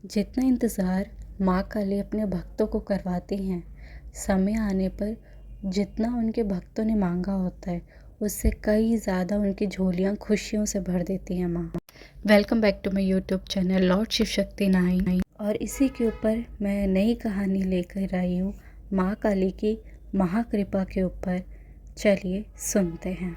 जितना इंतज़ार माँ काली अपने भक्तों को करवाती हैं, समय आने पर जितना उनके भक्तों ने मांगा होता है उससे कई ज़्यादा उनकी झोलियाँ खुशियों से भर देती हैं माँ। Welcome back to my YouTube channel Lord Shiv Shakti 9। और इसी के ऊपर मैं नई कहानी लेकर आई हूँ माँ काली की महाकृपा के ऊपर। चलिए सुनते हैं।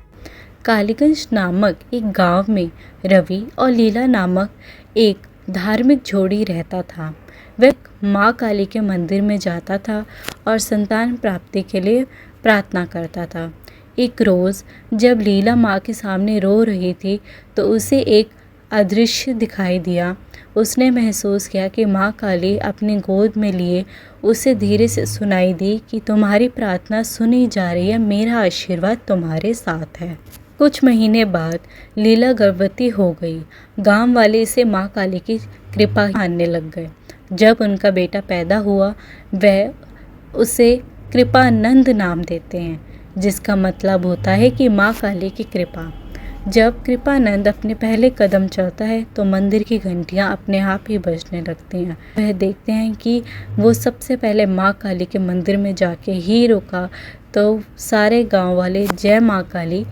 कालीगंज नामक एक गांव में रवि और लीला नामक एक धार्मिक जोड़ी रहता था। वह माँ काली के मंदिर में जाता था और संतान प्राप्ति के लिए प्रार्थना करता था। एक रोज़ जब लीला माँ के सामने रो रही थी तो उसे एक अदृश्य दिखाई दिया। उसने महसूस किया कि माँ काली अपनी गोद में लिए उसे धीरे से सुनाई दी कि तुम्हारी प्रार्थना सुनी जा रही है, मेरा आशीर्वाद तुम्हारे साथ है। कुछ महीने बाद लीला गर्भवती हो गई। गांव वाले इसे माँ काली की कृपा मानने लग गए। जब उनका बेटा पैदा हुआ वह उसे कृपानंद नाम देते हैं, जिसका मतलब होता है कि माँ काली की कृपा। जब कृपानंद अपने पहले कदम चलता है तो मंदिर की घंटियां अपने आप ही बजने लगती हैं। वह देखते हैं कि वो सबसे पहले माँ काली के मंदिर में जाके ही रुका तो सारे गांव वाले जय माँ काली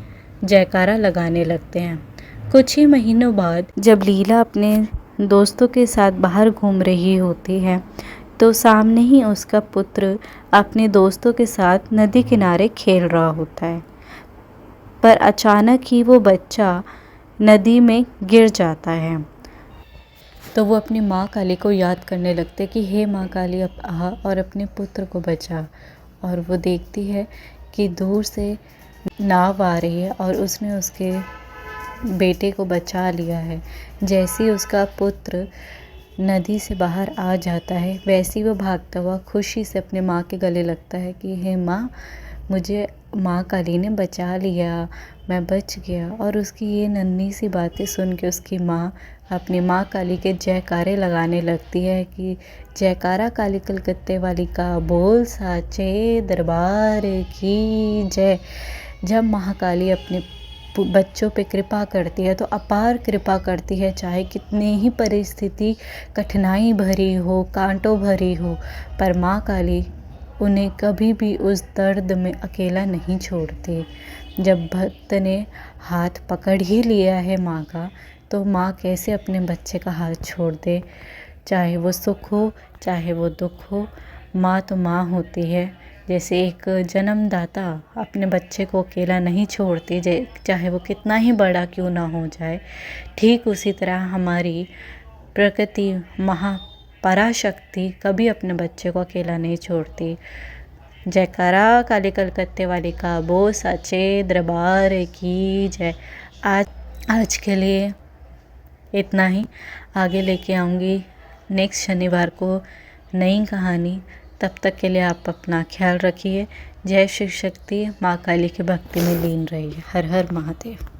जयकारा लगाने लगते हैं। कुछ ही महीनों बाद जब लीला अपने दोस्तों के साथ बाहर घूम रही होती है तो सामने ही उसका पुत्र अपने दोस्तों के साथ नदी किनारे खेल रहा होता है, पर अचानक ही वो बच्चा नदी में गिर जाता है। तो वो अपनी माँ काली को याद करने लगते कि हे माँ काली अब आ और अपने पुत्र को बचा। और वो देखती है कि दूर से नाव आ रही है और उसने उसके बेटे को बचा लिया है। जैसे ही उसका पुत्र नदी से बाहर आ जाता है वैसे ही वो भागता हुआ खुशी से अपने माँ के गले लगता है कि हे माँ, मुझे माँ काली ने बचा लिया, मैं बच गया। और उसकी ये नन्ही सी बातें सुन के उसकी माँ अपनी माँ काली के जयकारे लगाने लगती है कि जयकारा काली कलकत्ते वाली का बोल साचे दरबार की जय। जब महाकाली अपने बच्चों पे कृपा करती है तो अपार कृपा करती है, चाहे कितनी ही परिस्थिति कठिनाई भरी हो, कांटों भरी हो, पर माँ काली उन्हें कभी भी उस दर्द में अकेला नहीं छोड़ती। जब भक्त ने हाथ पकड़ ही लिया है माँ का तो माँ कैसे अपने बच्चे का हाथ छोड़ दे। चाहे वो सुख हो चाहे वो दुख हो, माँ तो माँ होती है। जैसे एक जन्मदाता अपने बच्चे को अकेला नहीं छोड़ती, चाहे वो कितना ही बड़ा क्यों ना हो जाए, ठीक उसी तरह हमारी प्रकृति महापराशक्ति कभी अपने बच्चे को अकेला नहीं छोड़ती। जयकारा काली कलकत्ते वाली का बोल साचे दरबार की जय। आज के लिए इतना ही। आगे लेके आऊँगी नेक्स्ट शनिवार को नई कहानी। तब तक के लिए आप अपना ख्याल रखिए। जय शिव शक्ति। माँ काली की भक्ति में लीन रहिए। हर हर महादेव।